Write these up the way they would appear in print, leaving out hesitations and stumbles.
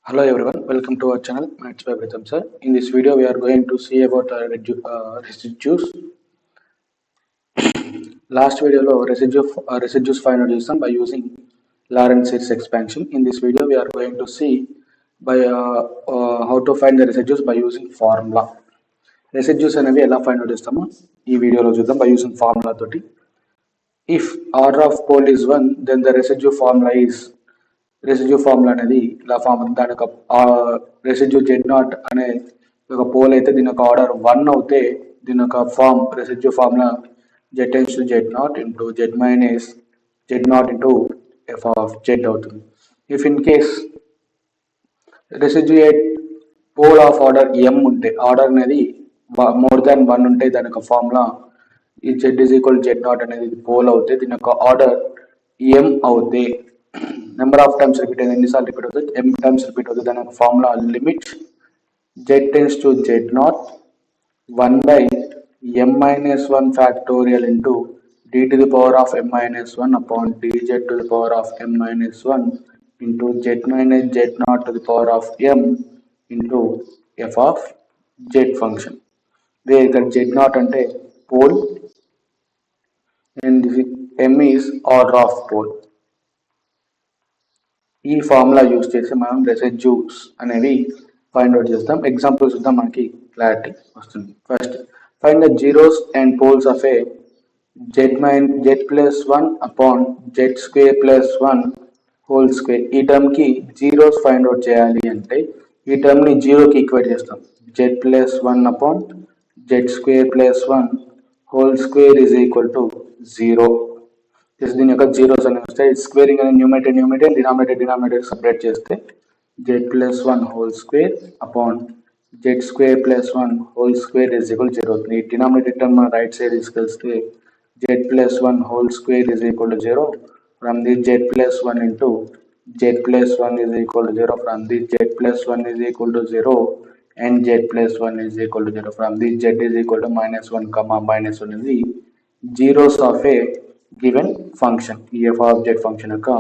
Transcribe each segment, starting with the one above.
Hello everyone, welcome to our channel Maths by Pritham sir. In this video, we are going to see about residues. Last video, residues find out చేస్తాం by using Lorentz series expansion. In this video, we are going to see by how to find the residues by using formula. Residues అనేవి ఎలా find out చేస్తామో ఈ వీడియోలో చూద్దాం by using formula తోటి. If order of pole is 1, then the residue formula is అనేది ఇలా form దాని ఒక రెసిడ్యూ జెడ్ నాట్ అనే ఒక పోల్ అయితే దీని యొక్క ఆర్డర్ 1 అవుతే దీని యొక్క form residue formula z tends to z not into z minus z not into f of z అవుతుంది. If in case residue pole of order m ఉంటే ఆర్డర్ అనేది మోర్ దాన్ 1 ఉంటే దాని యొక్క ఫార్ములా ఈ Z is equal Z not అనేది pole అవుతే దీని యొక్క ఆర్డర్ ఎం అవుతే నెంబర్ ఆఫ్ టైమ్స్ రిపీట్ అయింది ఎన్నిసార్లు రిపీట్ అవుతుంది m టైమ్స్ రిపీట్ అవుతుంది దాని formula limit z tends to z not 1 by m minus 1 factorial into d to the power of m minus 1 upon dz to the power of m minus 1 into z minus z not to the power of m into f of z function. ఇదే ఇక్కడ z not అంటే pole and m is order of pole. ఈ formula use చేసి మనం residues అనేవి find out చేస్తాం. Examples చూద్దాం, మనకి క్లారిటీ వస్తుంది. First find the zeros and poles of a z plus 1 upon z square plus 1 whole square. ఈ టర్మ్ కి జీరోస్ ఫైండ్ అవుట్ చేయాలి అంటే ఈ టర్మ్ ని జీరోకి ఈక్వేట్ చేస్తాం. Z plus 1 upon z square plus 1 whole square is equal to 0. దీని యొక్క జీరోస్ అనేవి వస్తాయి. స్క్వేరింగ్ అనేది న్యూమరేటర్ డినామినేటర్ సపరేట్ చేస్తే z plus 1 whole square upon z square plus 1 whole square is equal 0 అవుతుంది. ఈ డినామినేటర్ టర్మ్ మన రైట్ సైడ్ తీసుకెళ్తే Z plus 1 whole square is equal to 0 from the Z plus 1 into Z plus 1 is equal to 0 from the Z plus 1 is equal to 0 and Z plus 1 is equal to 0 from the Z is equal to -1 -1 అనేది zeros of a given function. ఈ F of Z function యొక్క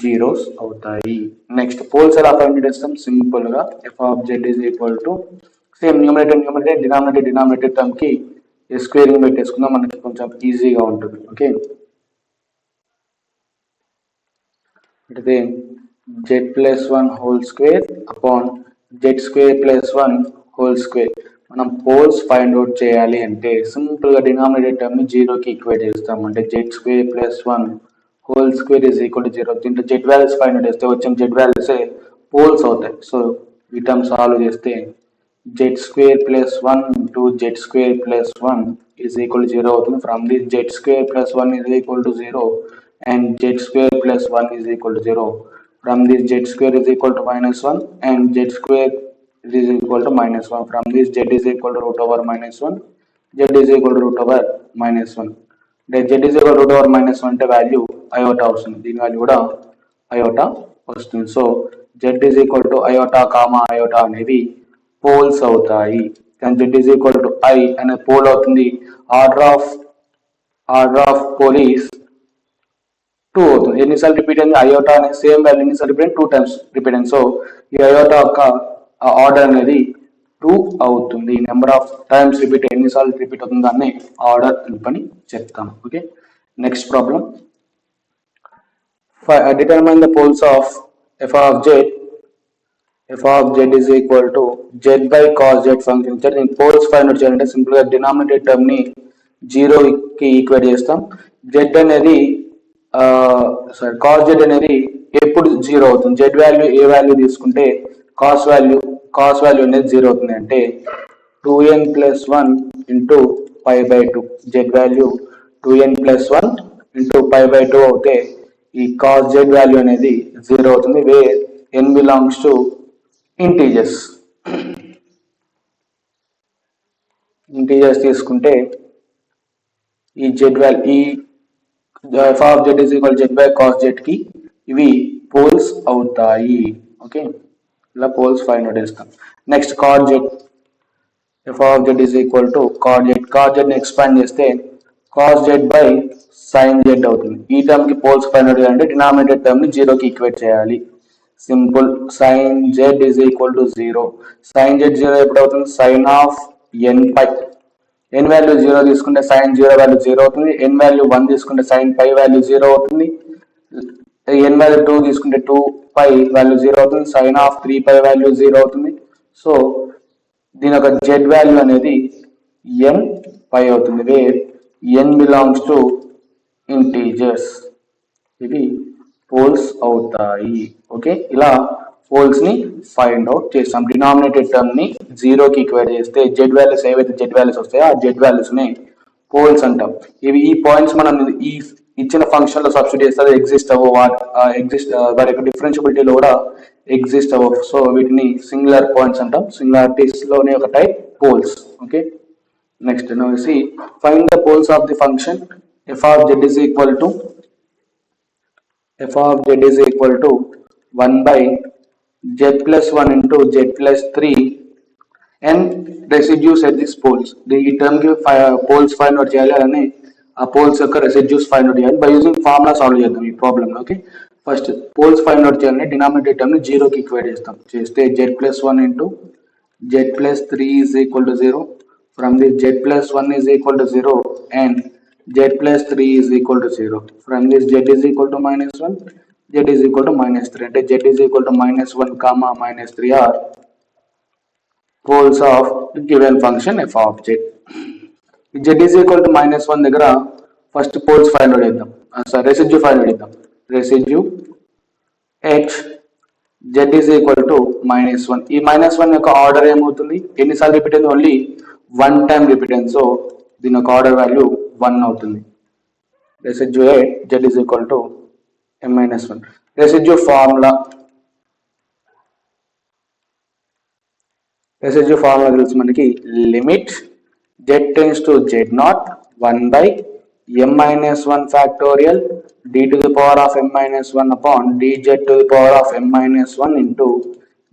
zeros అవుతాయి. Next poles ఎలా find చేస్తాం? Simple గా F of z is equal to same numerator denominator term కి squaring పెట్టేసుకుందాం, మనకి కొంచెం ఈజీగా ఉంటుంది. ఓకే, అంటే Z plus 1 whole square upon z square plus 1 whole square. మనం పోల్స్ ఫైండ్ అవుట్ చేయాలి అంటే సింపుల్ గా డినామినేటర్ టర్మ్ ని జీరోకి ఈక్వేట్ చేస్తాం. అంటే Z square plus 1 whole square is equal to 0. దీంట్లో జెడ్ వాల్యూస్ ఫైండ్ అవుట్ చేస్తే వచ్చిన జెడ్ వాల్యూస్ పోల్స్ అవుతాయి. సో ఈ టర్మ్ సాల్వ్ చేస్తే Z square plus 1 into Z square plus 1 is equal to 0 అవుతుంది. From the Z square plus 1 is equal to 0 and z square plus 1 is equal to 0. From this z square is equal to -1 and z square is equal to -1. From this z is equal to root over -1, z is equal to root over -1. z is equal to root over -1 అంటే value iota వస్తుంది, దీని value కూడా iota వస్తుంది. So z is equal to iota comma iota అనేవి poles అవుతాయి. z is equal to I అనే pole అవుతుంది. Order of pole is 2 అవుతుంది. ఎన్నిసార్లు రిపీట్ అయింది? అయోటా అనే సేమ్ వాల్యూ ఎన్నిసార్లు రిపీట్ అయింది? 2 టైమ్స్ రిపీట్ అయింది. సో ఈ అయోటా యొక్క ఆర్డర్ అనేది 2 అవుతుంది. నెంబర్ ఆఫ్ టైమ్స్ రిపీట్ ఎన్నిసార్లు రిపీట్ అవుతుంది దాన్ని ఆర్డర్ అని చెప్తాం. Okay, next problem. Determine the poles of f of z is equal to z by cos z function. దీని పోల్స్ ఫైండ్ అవుట్ చేయాలంటే సింపుల్ గా డినామినేటర్ టర్మ్ ని 0 కి ఈక్వేట్ చేస్తాం. జెడ్ అనేది కాస్ జెడ్ అనేది ఎప్పుడు 0 అవుతుంది? జెడ్ వాల్యూ ఏ వాల్యూ తీసుకుంటే కాస్ వాల్యూ అనేది 0 అవుతుంది అంటే 2n plus 1 into pi by 2. Z value 2n plus 1 into pi by 2 అవుతే ఈ కాస్ జెడ్ వాల్యూ అనేది 0 అవుతుంది. Where n belongs to integers తీసుకుంటే ఈ z value f of z is equal to z by cos z కి ఇవి poles అవుతాయి. Okay, ఇలా పోల్స్ ఫైండ్ అవుట్ చేస్తాం. Next cot z, f of z is equal to cot z ని expand చేస్తే cos z by sin z అవుతుంది. ఈ term కి పోల్స్ ఫైండ్ అవుట్ చేయాలంటే డినామినేటర్ టర్మ్ ని 0 కి ఈక్వేట్ చేయాలి. Simple sine z is equal to 0. Sine z 0 ఎప్పుడు అవుతుంది? Sine of n pi. N value 0 తీసుకుంటే సైన్ 0 వాల్యూ 0 అవుతుంది. ఎన్ వాల్యూ 1 తీసుకుంటే సైన్ పై వాల్యూ 0 అవుతుంది. ఎన్ వాల్యూ 2 తీసుకుంటే 2 పై వాల్యూ 0 అవుతుంది. సైన్ ఆఫ్ 3 పై వాల్యూ 0 అవుతుంది. సో దీని యొక్క జెడ్ వాల్యూ అనేది ఎన్ పై అవుతుంది, where n belongs to integers. ఇవి పోల్స్ అవుతాయి. ఓకే, ఇలా పోల్స్ ని ఫైండ్ అవుట్ చేస్తాం. డినామినేటెడ్ టర్మ్ ని 0 కి ఈక్వేట్ చేస్తే జెడ్ వాల్యూస్ ఏవైతే జెడ్ వాల్యూస్ వస్తాయో ఆ జెడ్ వాల్యూస్ ని పోల్స్ అంటాం. ఈ పాయింట్స్ మనం ఈ ఇచ్చిన ఫంక్షన్ లో సబ్స్టిట్యూట్ చేస్తే అది ఎగ్జిస్ట్ అవ్వవు, వారి యొక్క డిఫరెన్షియబిలిటీలో కూడా ఎగ్జిస్ట్ అవ్వవు. సో వీటిని సింగులర్ పాయింట్స్ అంటాం. సింగులారిటీస్ లోనే ఒక type poles. Okay, next now you see find the poles of the function f of z is equal to 1 by z plus 1 into z plus 3 and residues at these poles. ఈ term కి poles find out చేయాలి, అలానే ఆ poles యొక్క residues find out చేయాలి. By using formula solve చేద్దాం ఈ problem. Okay, first poles find out చేయాలని డినామినేటెడ్ టర్మ్ ని 0 కి ఈక్వేట్ చేస్తాం. చేస్తే z plus 1 into z plus 3 is equal to 0. From this z plus 1 is equal to 0 and z plus 3 is equal to 0. From this z is equal to minus 1, z is equal to minus 3. అంటే z is equal to minus 1 comma minus 3 are poles of given function f of z. z is equal to minus 1 దగ్గర first poles find out చేద్దాం. Residue find out చేద్దాం. Residue at z is equal to minus 1. ఈ minus 1 యొక్క order ఏమవుతుంది? ఎన్నిసార్లు repeat అయింది? Only 1 time repeat అయింది. So దీని యొక్క ఆర్డర్ వాల్యూ 1 అవుతుంది. Residue at z is equal to m minus 1. Residue formula తెలుసు మనకి. Limit z tends to z0 1 by m minus 1 factorial d to the power of m minus 1 upon dz to the power of m minus 1 into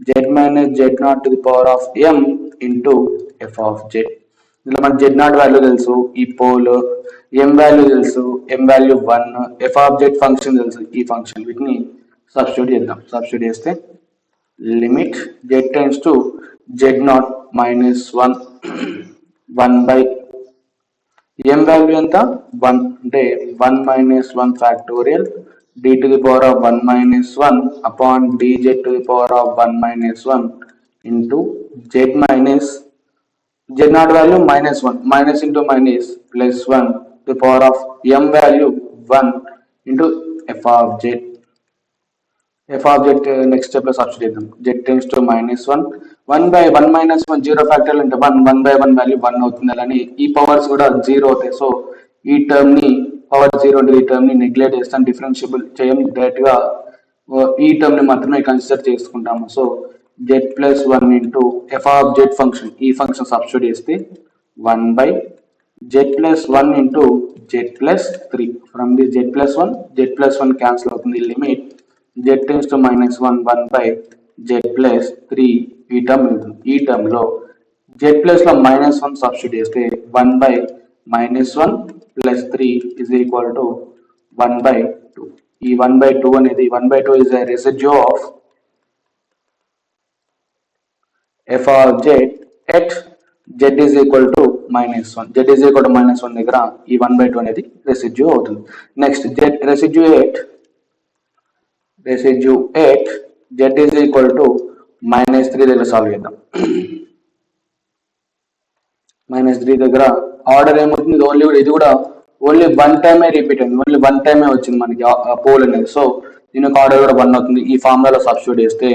z minus z0 to the power of m into f of z. ఇందులో మనకి z0 value తెలుసు, ఈ pole m value తెలుసు, m value 1, f of z function తెలుసు, ఈ function. వీటిని substitute చేద్దాం. Substitute చేస్తే limit z tends to z0 minus 1 by m value ఎంత? 1 అంటే 1 minus 1 factorial d to the power of 1 minus 1 upon dz to the power of 1 minus 1 into z minus z0 value minus 1, minus into minus plus 1 to the power of m value 1 into f of z. f of z next step లో substitute చేద్దాం. z tends to minus 1 by 1 minus 1 0 ఫ్యాక్టరియల్ అంటే 1 by 1 value 1 అవుతుంది. అలానే ఈ powers కూడా 0 అవుతాయి. So ఈ term ని పవర్ 0 అంటే ఈ టర్మ్ ని నెగ్లెక్ట్ చేస్తాం, డిఫరెన్షియబుల్ చేయం, డైరెక్ట్ గా ఈ టర్మ్ ని మాత్రమే కన్సిడర్ చేసుకుంటాము. So z plus 1 into f of z function, ఈ ఫంక్షన్ సబ్స్టిట్యూట్ చేస్తే 1 by z plus 1 into z plus 3. From the z plus 1 cancel అవుతుంది. Limit z tends to minus 1 by z plus 3 ఈ term ఉంటుంది. ఈ term లో z plus లో minus 1 substitute చేస్తే 1 by minus 1 plus 3 is equal to 1 by 2. ఈ 1 by 2 అనేది 1 by 2 is a residue of f of z at z is equal to minus 1. z is equal to minus 1 దగ్గర ఈ 1 by 2 అనేది residue అవుతుంది. Next z residue at z is equal to minus 3 దగ్గర solve చేద్దాం. minus 3 దగ్గర order ఏమవుతుంది? ఇది కూడా ఓన్లీ 1 టైమే రిపీట్ అయింది, ఓన్లీ 1 టైమే వచ్చింది మనకి పోల్ అనేది. సో దీని యొక్క ఆర్డర్ కూడా 1 అవుతుంది. ఈ ఫార్ములాలో సబ్స్టిట్యూట్ చేస్తే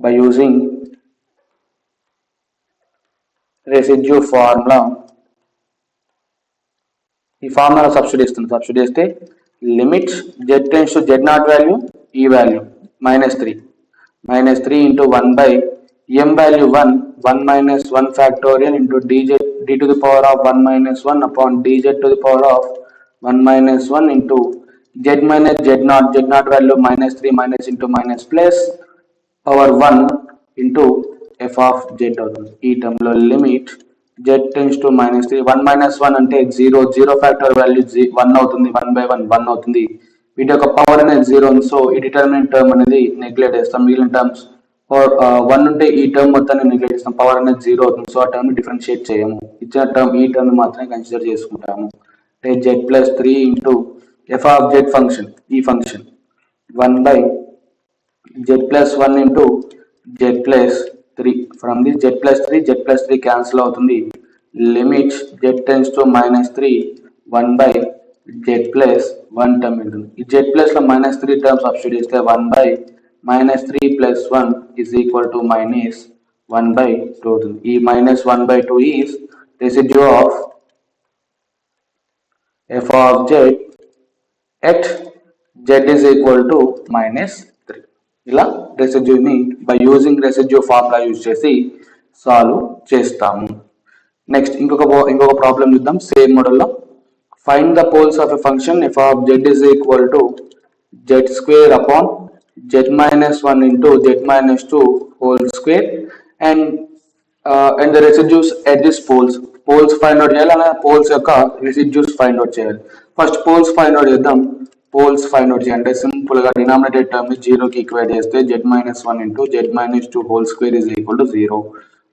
by using residue formula, ఈ ఫార్ములా సబ్స్టిట్యూట్ చేస్తే limit z tends to z0 value, ఈ value minus 3 into 1 by m value 1 minus 1 factorial into d to the power of 1 minus 1 upon dz to the power of 1 minus 1 into z minus z0 value minus 3 minus into minus plus power 1 into f of z అవుతుంది. ఈ term లో limit z tends to minus 3, 1 minus 1 అంటే 0 factor value 1 అవుతుంది, 1 by 1 అవుతుంది. వీటి యొక్క power అనేది 0 ఉంది. సో ఈ డిటర్మినెంట్ టర్మ్ అనేది నెగ్లెక్ట్ చేస్తాం. మిగిలిన టర్మ్స్ పవర్ 1 ఉంటే ఈ టర్మ్ మొత్తాన్ని నెగ్లెక్ట్ చేస్తాం. పవర్ అనేది 0 అవుతుంది. సో ఆ టర్మ్ డిఫరెన్షియేట్ చేయము. ఇచ్చిన టర్మ్ ఈ టర్మ్ మాత్రమే కన్సిడర్ చేసుకుంటాము. అంటే z+3 into f of z function, ఈ function 1/z+1 into z+3. From the z+3 cancel అవుతుంది. Limit z tends to -3 1/z+1 term ఉంటుంది. ఈ z ప్లస్ లో -3 టర్మ్ సబ్స్టిట్యూట్ చేస్తే 1/-3 + 1 is equal to -1/2 అవుతుంది. ఈ -1/2 is residue of f of z at z is equal to -3. ఇలా రెసిడ్యూని by using residue formula use చేసి సాల్వ్ చేస్తాము. నెక్స్ట్ ఇంకొక ప్రాబ్లం చూద్దాం సేమ్ మోడల్లో. Find the poles of a function f of z is equal to z² upon z-1 into z-2 whole square and the residues at this poles find out చేయాలి. అలాగే poles యొక్క residues find out చేయాలి. First poles find out చేద్దాం. Poles find out చేయాలంటే simple గా denominator term ని 0 కి equate చేస్తే z-1 into z-2 whole square is equal to 0.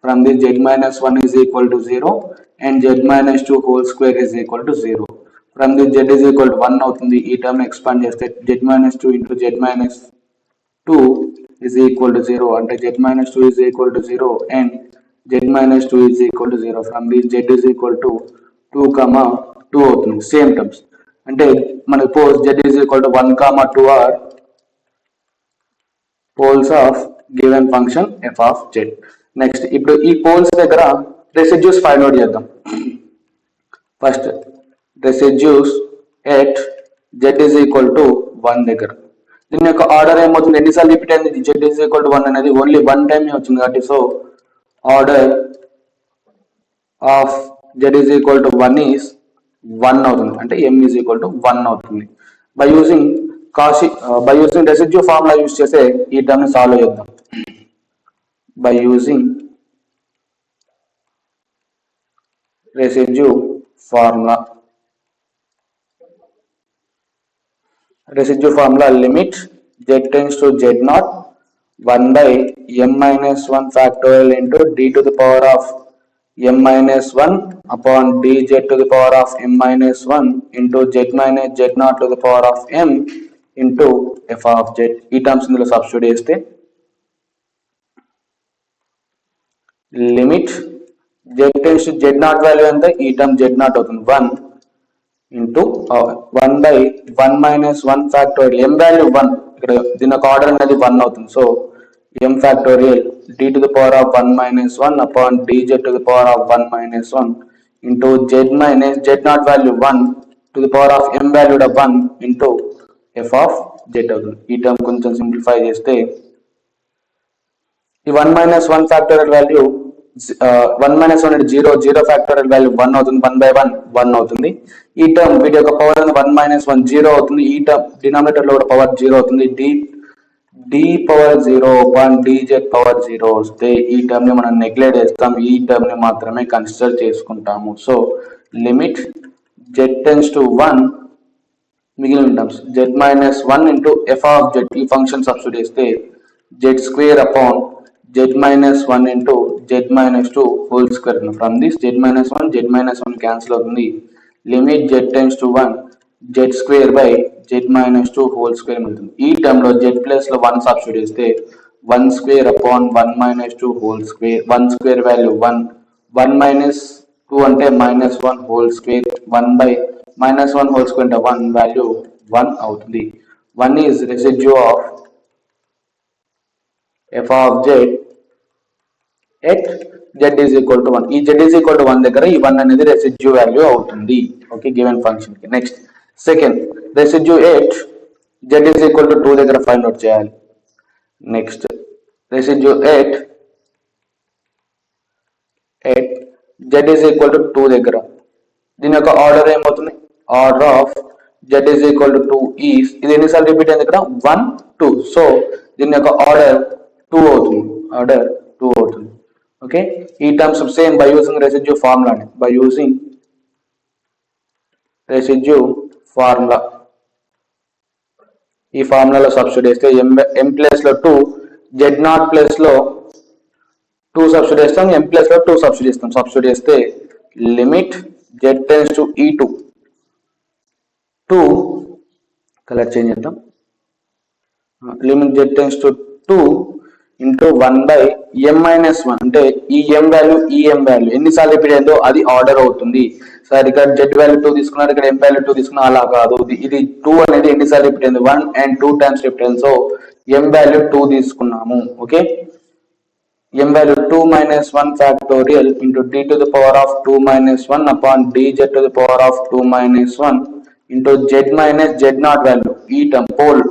From this z-1 is equal to 0 and z-2 whole square is equal to 0. From this z is equal to 1 అవుతుంది. ఈ term expand చేస్తే z-2 into z-2 is equal to 0. అంటే z-2 is equal to 0 and z-2 is equal to 0. From this z is equal to 2, 2 అవుతుంది. Same terms అంటే మనకు poles z is equal to 1, 2 are poles of given function f of z. Next ఇప్పుడు ఈ poles దగ్గర residues find out చేద్దాం. First residues at z is equal to 1 దగ్గర దీని యొక్క ఆర్డర్ ఏమవుతుంది, ఎన్నిసార్లు రిపీట్ అయింది z is equal to 1 అనేది ఓన్లీ 1 టైం వచ్చింది కాబట్టి so order of z is equal to 1 is 1 అవుతుంది. అంటే m is equal to 1 అవుతుంది. By using residue formula use చేసే ఈ టర్మ్ ని సాల్వ్ చేద్దాం. By using residue formula limit z tends to z0 1/m-1 factorial into d to the power of m-1 upon dz to the power of m-1 into z-z0 to the power of m into f of z. ఈ terms ఇందులో substitute చేస్తే limit z tends to z0 value ఎంత, ఈ term z0 అవుతుంది 1 into 1/1 factorial m value 1, ఇక్కడ దీని యొక్క order అనేది 1 అవుతుంది. So m factorial d to the power of 1 - 1 upon dz to the power of 1 - 1 into z0 value 1 to the power of m valued of 1 into f of z అవుతుంది. ఈ term కొంచెం simplify చేస్తే ఈ 1 - 1 factorial value 1 - 1 అంటే 0 factorial value 1 అవుతుంది. 1/1 1 అవుతుంది. ఈ term వీటి యొక్క పవర్ 1 - 1 0 అవుతుంది. ఈ టర్మ్ డినామినేటర్ లో కూడా పవర్ 0 అవుతుంది. d పవర్ 0 dz పవర్ 0 వస్తే ఈ టర్మ్ ని మనం నెగ్లెక్ట్ చేస్తాం. ఈ టర్మ్ ని మాత్రమే కన్సిడర్ చేసుకుంటాము. So limit z tends to 1, మిగిలిన terms z-1 into f of z, ఈ ఫంక్షన్ సబ్స్టిట్యూట్ చేస్తే z² upon z-1 into z-2 whole square. From this z-1 cancel అవుతుంది. Limit z tends to 1 z² by z-2 whole square ఉంటుంది. ఈ term లో z plus లో 1 substitute చేస్తే 1² upon 1 - 2 whole square. 1 square value 1, 1 - 2 అంటే -1 whole square, 1/-1 whole square అంటే 1 value 1 అవుతుంది. 1 is residue of f of z at z is equal to 1. ఈ z is equal to 1 దగ్గర ఈ 1 అనేది రెసిడ్యూ వాల్యూ అవుతుంది. ఓకే, గివెన్ ఫంక్షన్ కి. Next second residue at z is equal to 2 దగ్గర find out చేయాలి. Next residue at z is equal to 2 దగ్గర దీని యొక్క ఆర్డర్ ఏమవుతుంది, order of z is equal to 2 is, ఇది ఎన్నిసార్లు రిపీట్ అయింది ఇక్కడ 1 2, సో దీని యొక్క ఆర్డర్ 2 అవుతుంది. ఓకే, ఈ terms same by using residue formula ఈ ఫార్ములాలో సబ్స్టిట్యూట్ చేస్తే m ప్లేస్ లో 2, z0 ప్లేస్ లో 2 సబ్స్టిట్యూట్ చేస్తాం, m ప్లేస్ లో 2 సబ్స్టిట్యూట్ చేస్తాం. సబ్స్టిట్యూట్ చేస్తే limit z tends to e2 2 colour change చేద్దాం. Limit z tends to 2 into 1 by m minus 1 అంటే ఈ m వాల్యూ ఎన్నిసార్లు రిపీట్ అయిందో అది ఆర్డర్ అవుతుంది. సార్ ఇక్కడ z వాల్యూ 2 తీసుకున్నారు, ఇక్కడ m వాల్యూ 2 తీసుకున్నారు, అలా కాదు. ఇది 2 అనేది ఎన్నిసార్లు రిపీట్ అయింది, 1 and 2 టైమ్స్ రిపీట్ అయింది. సో m వాల్యూ 2 తీసుకున్నాము. Okay, m value 2 minus 1 factorial into d to the power of 2 minus 1 upon dz to the power of 2 minus 1 into z minus z0 value ఈ term whole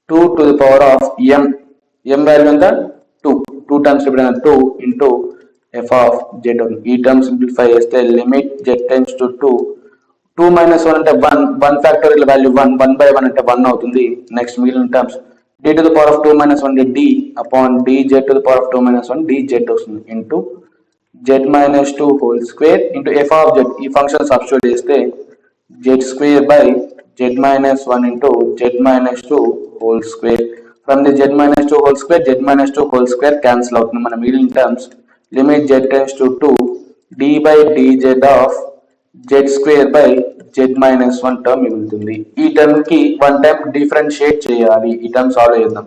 2 to the power of m value ఎంత 2 times 2 into f of z. ఈ term simplify చేస్తే limit z tends to 2 minus 1 అంటే 1 factorial value 1 by 1 అంటే 1 అవుతుంది. Next మిగిలిన terms d to the power of 2 minus 1 d upon dz to the power of 2 minus 1 dz వస్తుంది into z minus 2 whole square into f of z. ఈ function substitute చేస్తే z square by z minus 1 into z minus 2 whole square. From the z minus 2 whole square, z minus 2 whole square cancel అవుతుంది. మన మిగిలిన terms limit z tends to 2 d by dz of z square by z minus 1 term మిగులుతుంది. ఈ term కి 1 time differentiate చేయాలి. ఈ term solve చేద్దాం.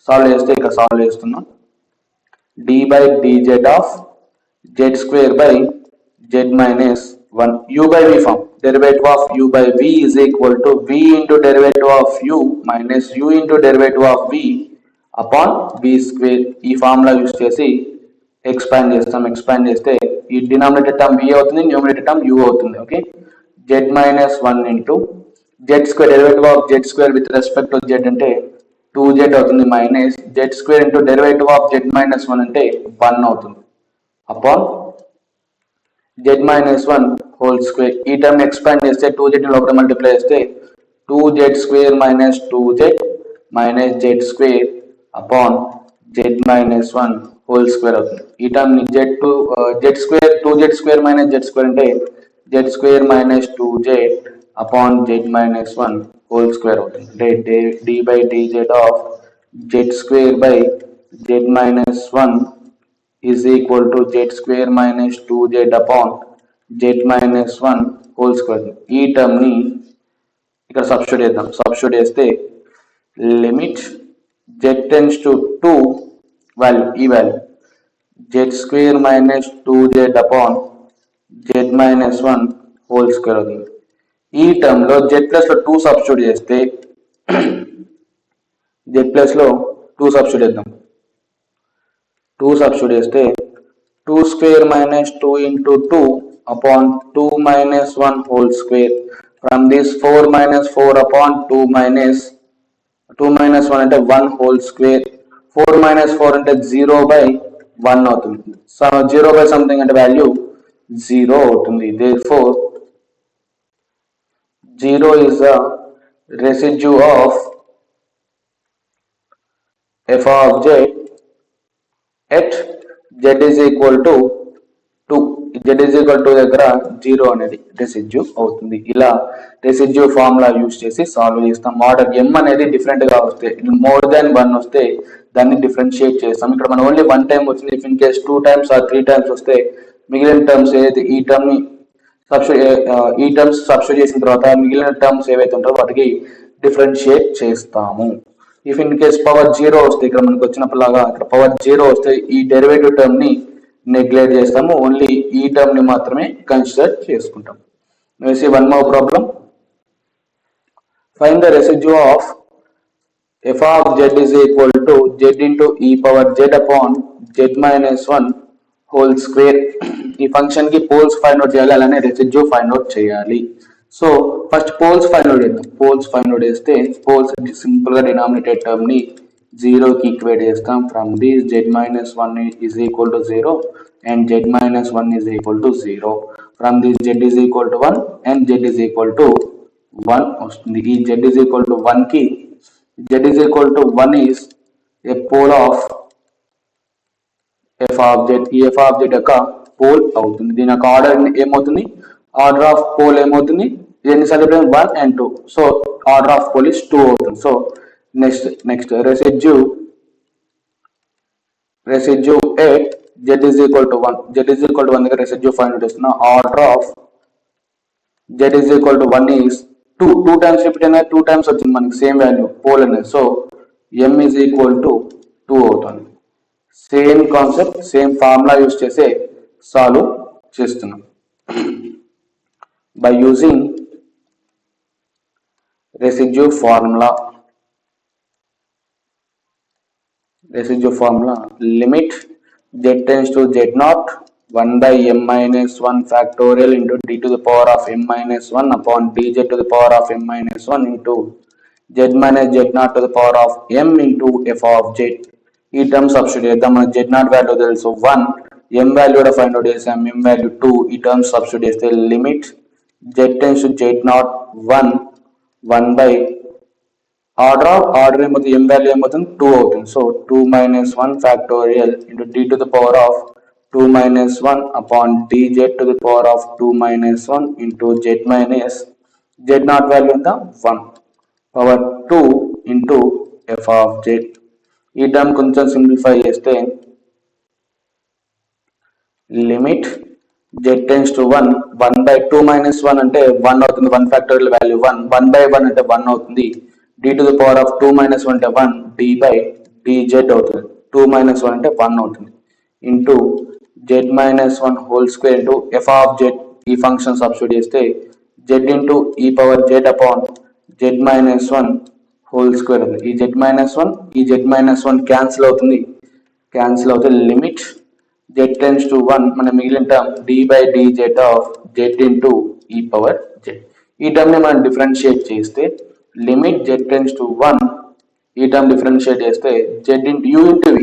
Solve చేస్తే ఇక్కడ సాల్వ్ చేస్తున్నాం. d by dz of z square by z minus 1 u by v form. Derivative of u by v is equal to v into derivative of u minus u into derivative of v upon v square. ఈ formula use చేసి expand చేస్తాం. Expand చేస్తే ఈ denominator term v అవుతుంది, numerator term u అవుతుంది. Okay, z minus 1 into z square derivative of z square with respect to z అంటే 2z అవుతుంది, minus z square into derivative of z minus 1 అంటే 1 అవుతుంది upon z minus 1 whole square. ఈ term expand చేస్తే 2z లోపల multiply చేస్తే 2z square minus 2z minus z square upon z minus 1 whole square అవుతుంది. ఈ టర్మ్ ని z square 2z square minus z square అంటే z square minus 2z upon z minus 1 whole square అవుతుంది. అంటే d by dz of z square by z minus 1 is equal to z square minus 2z upon z minus 1 whole square. ఈ term ని ఇక్కడ substitute చేద్దాం. Substitute చేస్తే limit z tends to 2 value ఈ value z square minus 2z upon z minus 1 whole square అవుతుంది. ఈ term లో z plus లో 2 సబ్స్టిట్యూట్ చేస్తే z ప్లస్ లో 2 సబ్స్టిట్యూట్ చేద్దాం. 2 సబ్స్టిట్యూట్ చేస్తే 2 square minus 2 into 2 upon 2 minus 1 whole square. From this 4 minus 4 upon 2 minus 1 అంటే 1 whole square. 4 minus 4 అంటే 0 by 1 అవుతుంది. 0 by something అంటే వాల్యూ 0 అవుతుంది. Therefore 0 is the residue of f of z at z is equal to 2. z is equal to దగ్గర 0 అనేది residue అవుతుంది. ఇలా residue formula use చేసి సాల్వ్ చేస్తాం. మోడల్ m అనేది డిఫరెంట్ గా వస్తే మోర్ దాన్ 1 వస్తే దాన్ని డిఫరెన్షియేట్ చేస్తాం. ఇక్కడ మనం ఓన్లీ 1 టైం వచ్చింది. If in case 2 times or 3 times వస్తే మిగిలిన టర్మ్స్ ఏదైతే ఈ టర్మ్స్ సబ్స్టిట్యూట్ చేసిన తర్వాత మిగిలిన టర్మ్స్ ఏవైతే ఉంటారో వాటికి డిఫరెన్షియేట్ చేస్తాము. ఇఫ్ ఇన్ కేస్ పవర్ 0 వస్తే ఇక్కడ మనకు వచ్చినప్పుడులాగా ఇక్కడ పవర్ 0 వస్తే ఈ డెరివేటివ్ టర్మ్ ని నెగ్లెక్ట్ చేస్తాము. ఓన్లీ ఈ టర్మ్ ని మాత్రమే కన్సిడర్ చేసుకుంటాం. One more problem. Find the residue of f of z is equal to z into e power z upon z minus 1 whole square. ఈ ఫంక్షన్ కి పోల్స్ ఫైండ్ అవుట్ చేయాలి, అలానే residue find out చేయాలి. So first poles find out చేద్దాం. Poles find out చేస్తే poles simple గా denominator term ని 0 కి ఈక్వేట్ చేస్తాం. From this z minus 1 is equal to 0 and z minus 1 is equal to 0. From this z is equal to 1 and z is equal to 1 వస్తుంది. ఈ z is equal to 1 కి z is equal to 1 is a pole of f of z. ఈ f of z యొక్క pole అవుతుంది. దీని యొక్క order ఏమవుతుంది, order of pole ఏమవుతుంది ఇది ఎన్నిసార్లు చెప్పాము 1 and 2. So order of pole is 2 అవుతుంది. So next residue 8 z is equal to 1. z is equal to 1 దగ్గర రెసిడ్యూ ఫైండ్ అవుట్ చేస్తున్నా. Order of z is equal to 1 is 2 times repeat అయినా 2 times వచ్చింది మనకి సేమ్ వాల్యూ పోల్ అనేది. So m is equal to 2 అవుతుంది. Same concept same formula use చేసే solve చేస్తున్నాం. By using residue formula limit z tends to z0 1 by m minus 1 factorial into d to the power of m minus 1 upon dz to the power of m minus 1 into z minus z0 to the power of m into f of z. ఈ term substitute చేద్దాం. మన z0 value తెలుసు 1, m value కూడా find out చేసాం, m value 2. ఈ term substitute చేస్తే limit z tends to z0 1 by order ఏమవుతుంది, m value ఏమవుతుంది 2 అవుతుంది. So 2 minus 1 factorial into d to the power of 2 minus 1 upon dz to the power of 2 minus 1 into z minus z0 value ఎంత 1 power 2 into f of z. ఈ term కొంచెం simplify చేస్తే limit z tends to 1 by 2 minus 1 అంటే 1 అవుతుంది, 1 factorial value 1 by 1 అంటే 1 అవుతుంది, d to the power of 2 minus 1 అంటే 1, d by dz అవుతుంది, 2 minus 1 అంటే 1 అవుతుంది, into z minus 1 whole square into f of z. ఈ ఫంక్షన్ సబ్స్టిట్యూట్ చేస్తే z ఇంటూ ఈ power z upon z minus 1 whole square అవుతుంది. ఈ z minus 1 ఈ z minus 1 క్యాన్సిల్ అవుతుంది, లిమిట్ z tends to 1 మన మిగిలిన term d by dz of z into ఈ పవర్ z. ఈ టర్మ్ ని మనం డిఫరెన్షియేట్ చేస్తే లిమిట్ z tends to 1, ఈ టర్మ్ డిఫరెన్షియేట్ చేస్తే z into u into v,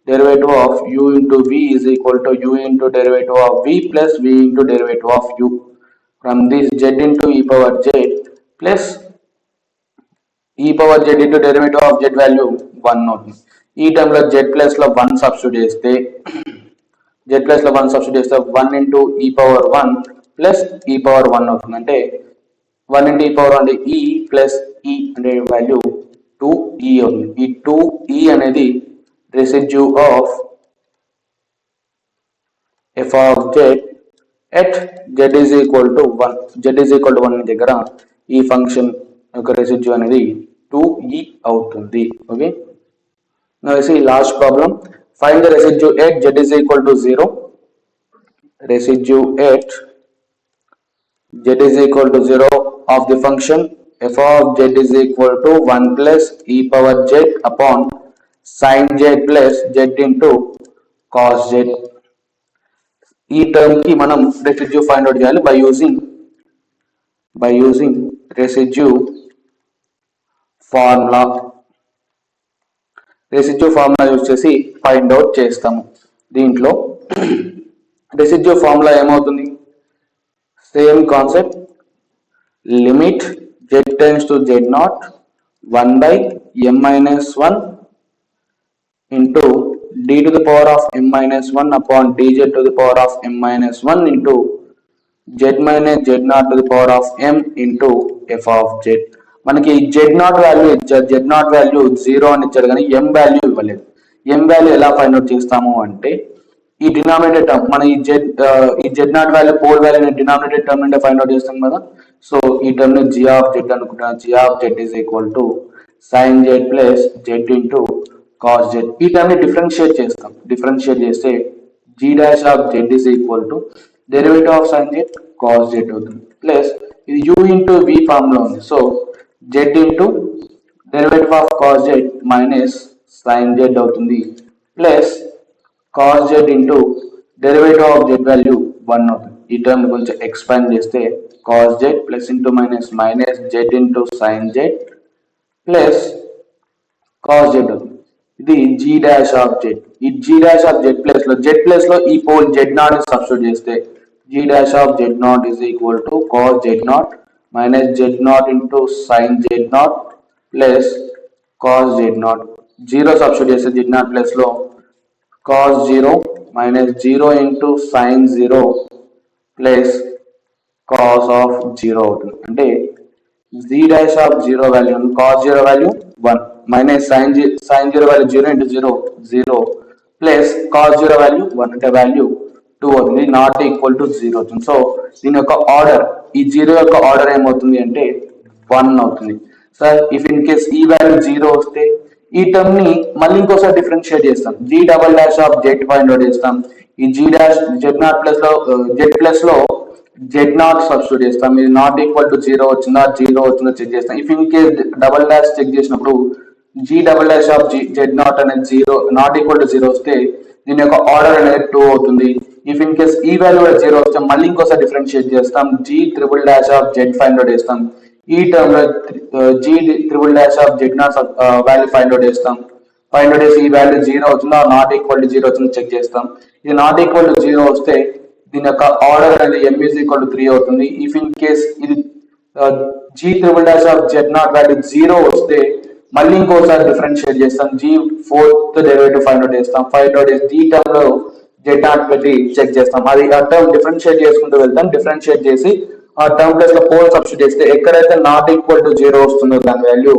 derivative of u into v is equal to u into derivative of v plus v into derivative of u. From this z into e power z plus e power z into derivative of z value 1 అవుతుంది. ఈ term లో z plus లో 1 substitute చేస్తే 1 into e power 1 plus e power 1 అవుతుంది. అంటే 1 into e power 1 అంటే e plus e అనే value 2e అవుతుంది. ఈ 2e అనేది residue of f of z at z is equal to 1 దగ్గర ఈ ఫంక్షన్ యొక్క రెసిడ్యూ అనేది 2e అవుతుంది. Okay, now see last problem. Find the residue at z is equal to 0. Residue at z is equal to 0 of the function f of z is equal to 1 plus e power z upon sin z plus z into cos z. ఈ term కి మనం residue find out చేయాలి by using residue formula. Use చేసి find out చేస్తాము. దీంట్లో residue formula ఏమవుతుంది, same concept, limit z tends to z0 1 by m minus 1 into d to the power of m minus 1 upon dz to the power of m minus 1 into z minus z0 to the power of m into f of z. మనకి z0 value 0 అని ఇచ్చాడు కానీ m value ఇవ్వలేదు. m value ఎలా find out చేస్తాము అంటే ఈ denominator term మన ఈ z0 value pole value denominator term అంటే ఫైండ్ అవుట్ చేస్తాం కదా. సో ఈ టర్మ్ ని g ఆఫ్ z అనుకుంటున్నాను. g of z is equal to sin z plus z into cos z. ఈ టర్మ్ ని డిఫరెన్షియేట్ చేస్తే g dash of z is equal to derivative of sin z cos z అవుతుంది, plus ఇది u into v form లో ఉంది. So z into derivative of cos z minus sin z అవుతుంది, plus cos z into derivative of z value 1 అవుతుంది. ఈ term కొంచెం expand చేస్తే cos z plus into minus z into sin z plus cos z అవుతుంది. ఇది g dash of z. ఈ g dash of z plus లో ఈ pole z0 substitute చేస్తే g dash of z0 is equal to cos z0 minus z0 into sin z0 plus cos z0. 0 substitute చేస్తే z0 plus లో cos 0 minus 0 into sin 0 plus cos of zero అవుతుంది. అంటే g dash of zero value cos zero value 1 minus sine zero value 0 into 0 0 plus cos zero value 1 అంటే value 2 అవుతుంది, not equal to 0 అవుతుంది. So దీని యొక్క order, ఈ zero యొక్క order ఏమవుతుంది అంటే 1 అవుతుంది. సార్ ఇఫ్ ఇన్ కేస్ ఈ వాల్యూ 0 వస్తే ఈ టర్మ్ ని మళ్ళీ ఇంకోసారి డిఫరెన్షియేట్ చేస్తాం. G double dash of z find out చేస్తాం. ఈ g dash z naught plus లో జెడ్ ప్లస్ లో జెడ్ నాట్ సబ్స్టిట్యూట్ చేస్తాం. ఇది నాట్ ఈక్వల్ టు 0 వచ్చిందా 0 వచ్చిందో చెక్ చేస్తాం. If in case double dash check చేసినప్పుడు g double dash of z not అనేది 0 నాట్ ఈక్వల్ టు 0 వస్తే దీని యొక్క ఆర్డర్ అనేది 2 అవుతుంది. ఇఫ్ ఇన్ కేస్ ఈ వాల్యూ కూడా 0 వస్తే మళ్ళీ ఇంకోసారి డిఫరెన్షియేట్ చేస్తాం. G triple dash of z find out చేస్తాం. ఈ టర్మ్ లో g triple dash of z naught value find out చేస్తాం. ఫైండ్ అవుట్ చేసి ఈ వాల్యూ 0 అవుతుందా నాట్ ఈక్వల్ టు 0 అవుతుందో చెక్ చేస్తాం. ఇది నాట్ ఈక్వల్ టు 0 వస్తే దీని యొక్క ఆర్డర్ అనేది m ఈజ్ ఈక్వల్ టు 3 అవుతుంది. ఇఫ్ ఇన్ కేస్ ఇది g triple dash of z naught value 0 వస్తే మళ్ళీ ఇంకోసారి డిఫరెన్షియేట్ చేస్తాం. G fourth derivative find out చేస్తాం. ఫైండ్ అవుట్ చేసి ఈ టర్మ్ లో జెడ్ నాట్ పెట్టి చెక్ చేస్తాం. అది ఆ టర్మ్ డిఫరెన్షియేట్ చేసుకుంటూ వెళ్తాం. డిఫరెన్షియేట్ చేసి ఆ టర్మ్ ప్లస్ లో పోల్ సబ్స్టిట్యూట్ చేస్తే ఎక్కడైతే నాట్ ఈక్వల్ టు 0 వస్తుందో దాని వాల్యూ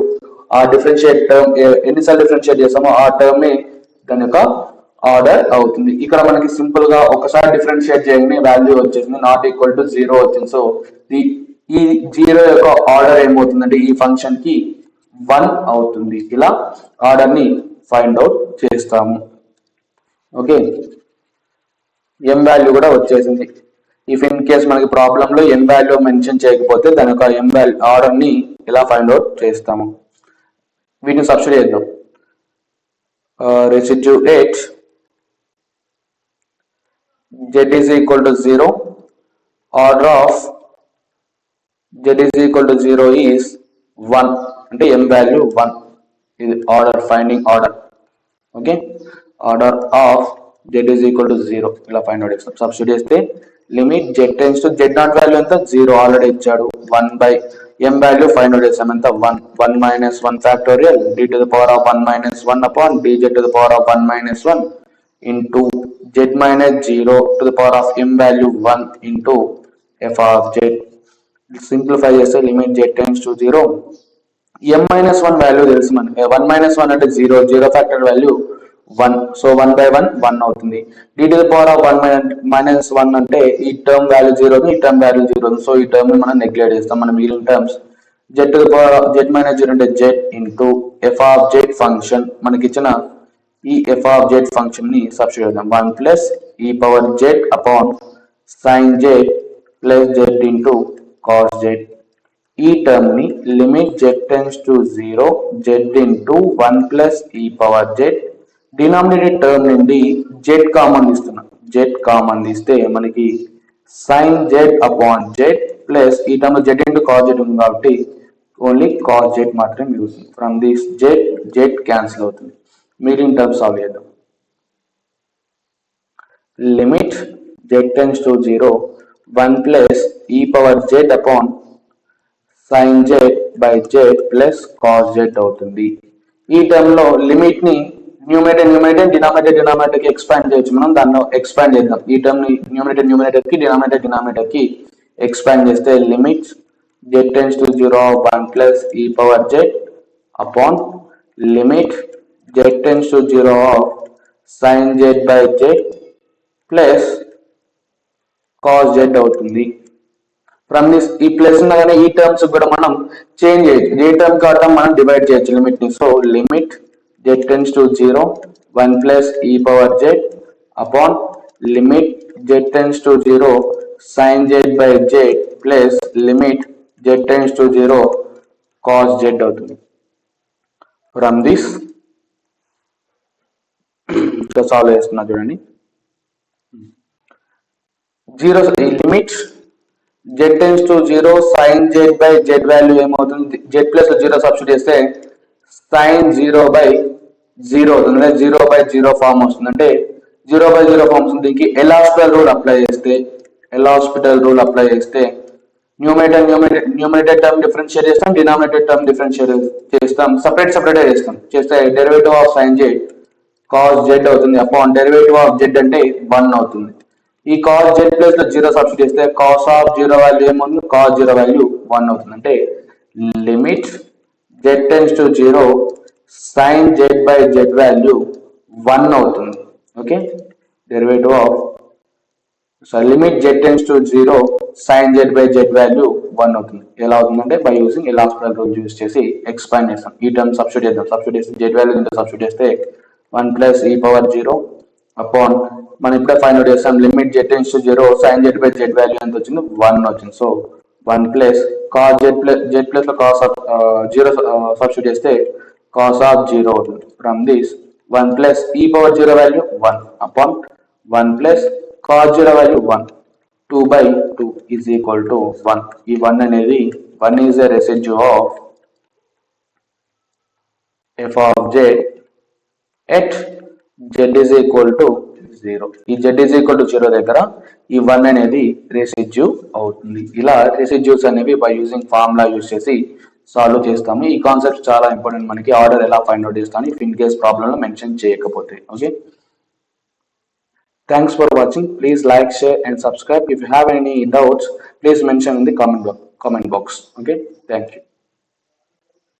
ఆ డిఫరెన్షియేట్ టర్మ్ ఎన్నిసార్లు డిఫరెన్షియేట్ చేస్తామో ఆ టర్మ్ ని దాని యొక్క ఆర్డర్ అవుతుంది. ఇక్కడ మనకి సింపుల్ గా ఒకసారి డిఫరెన్షియేట్ చేయగానే వాల్యూ వచ్చేసింది, నాట్ ఈక్వల్ టు 0 వచ్చింది. సో ఈ 0 యొక్క ఆర్డర్ ఏమవుతుందంటే ఈ ఫంక్షన్ కి 1 అవుతుంది. ఇలా ఆర్డర్ ని ఫైండ్ అవుట్ చేస్తాము. ఓకే, ఎం వాల్యూ కూడా వచ్చేసింది. ఇఫ్ ఇన్ కేస్ మనకి ప్రాబ్లం లో ఎం వాల్యూ మెన్షన్ చేయకపోతే దాని యొక్క ఎం వాల్యూ ఆర్డర్ ని ఇలా ఫైండ్ అవుట్ చేస్తాము. వీటిని సబ్స్టిట్యూట్ చేద్దాం. Residue 8 z is equal to 0, order of z is equal to 0 is 1 అంటే m వాల్యూ 1. ఇది order, finding order. Okay, order of z is equal to 0 ఇలా ఫైండ్ అవుట్ చేస్తాం. Substitute చేస్తే limit z tends to z not value ఎంత 0 already ఇచ్చాడు. 1 by m value find out చేస్తాం ఎంత 1 minus 1 factorial d to the power of 1 minus 1 upon dz to the power of 1 minus 1 into z minus 0 to the power of m value 1 into f of z. Simplify చేస్తే limit z tends to 0, m minus 1 value తెలుసు మనకి. 1 minus 1 అంటే 0, 0 factor value 1, so 1 by 1 1 అవుతుంది. d to the power of 1 minus 1 అంటే ఈ term value 0, ఈ term value 0, so ఈ term ని మనం నెగ్లెక్ట్ చేస్తాం. మన మిగిలిన terms z to the power of z minus 0 అంటే z into f of z function మనకి ఇచ్చిన ఈ f of z ఫంక్షన్ ని సబ్స్టిట్యూట్ చేద్దాం. 1 plus e power z upon sin z plus z into cos z. ఈ term ని limit z tends to 0 z into 1 plus e power z. Denominated term నుండి z common ఇస్తున్నాం. z common ఇస్తే మనకి sin z upon z plus ఈ term z into cos z ఉంది కాబట్టి only cos z మాత్రమే మిగులుతుంది. ఫ్రమ్ దిస్ z క్యాన్సిల్ అవుతుంది. మిగిలిన టర్మ్ సాల్వ్ చేద్దాం. Limit z tends to 0 1 plus e power z upon sin z by z plus cos z అవుతుంది. ఈ టర్మ్ లో లిమిట్ ని న్యూమరేటర్ డినామినేటర్ కి ఎక్స్పాండ్ చేయొచ్చు. మనం దాన్ని ఎక్స్పాండ్ చేద్దాం. ఈ టర్మ్ ని న్యూమరేటర్ కి డినామినేటర్ కి ఎక్స్పాండ్ చేస్తే limit z tends to 0 1 plus e power z upon limit z tends to 0 of sin z by z plus cos z అవుతుంది. ఫ్రమ్ దిస్ ఈ ప్లస్ ఉండగానే ఈ టర్మ్స్ కూడా మనం చేంజ్ చేయొచ్చు. ఏ టర్మ్ కావడం మనం డివైడ్ చేయొచ్చు లిమిట్ ని. So limit z tends to 0 1 plus e power z upon limit z tends to 0 sin z by z plus limit z tends to 0 cos z అవుతుంది. ఫ్రమ్ దిస్ సాల్వ్ చేస్తున్నా చూడండి. 0 limit z tends to 0 sin z by z value ఏమవుతుంది, z plus 0 substitute చేస్తే sin 0 by 0 అవుతుంది. 0 by 0 form వస్తుంది. అంటే 0 by 0 form వస్తుంది. దీనికి ఎల్ హాస్పిటల్ రూల్ అప్లై చేస్తే న్యూమరేటర్ టర్మ్ డిఫరెన్షియేట్ చేస్తాం, డినామినేటర్ టర్మ్ డిఫరెన్షియేట్ చేస్తాం, సపరేట్ చేస్తే derivative of sin z cos z అవుతుంది అపాన్ డెరివేటివ్ ఆఫ్ z అంటే 1 అవుతుంది. ఈ కాస్ జెడ్ ప్లస్ లో జీరో సబ్స్టిట్యూట్ చేస్తే కాస్ ఆఫ్ జీరో వాల్యూ ఏమవుతుంది, కాస్ జీరో వాల్యూ 1 అవుతుంది. అంటే limit z tends to zero sine z by z value 1 అవుతుంది. Okay, derivative of limit z tends to zero sine z by z value 1 అవుతుంది. ఎలా అవుతుందంటే by using L hospital rule use చేసి expand చేస్తాం. ఈ term substitute చేద్దాం. Substitute చేసి Z value into substitute చేస్తే 1 ప్లస్ ఈ పవర్ 0 అపాన్ మనం ఇప్పుడే ఫైండ్ అవుట్ చేస్తాం. Limit z tends to zero sine z by z value ఎంత వచ్చింది, 1 వచ్చింది. So 1 plus cos z plus లో కాస్ ఆఫ్ జీరో సబ్స్టిట్యూట్ చేస్తే కాస్ ఆఫ్ 0 అవుతుంది. ఫ్రమ్ దిస్ 1 ప్లస్ ఈ power 0 value 1 upon 1 plus cos 0 value 1, 2 by 2 is equal to 1. ఈ 1 అనేది 1 is a residue of f of z at z is equal to 0. ఈ z is equal to 0 దగ్గర ఈ 1 అనేది residue అవుతుంది. ఇలా రెసిడ్యూస్ అనేవి బై యూజింగ్ ఫార్ములా యూజ్ చేసి సాల్వ్ చేస్తాము. ఈ కాన్సెప్ట్ చాలా ఇంపార్టెంట్. మనకి ఆర్డర్ ఎలా ఫైండ్ అవుట్ చేస్తాను ఇఫ్ ఇన్ కేస్ ప్రాబ్లమ్ లో మెన్షన్ చేయకపోతే. Okay, thanks for watching. Please like, share and subscribe. If you have any doubts, please mention in the comment box. Okay, thank you.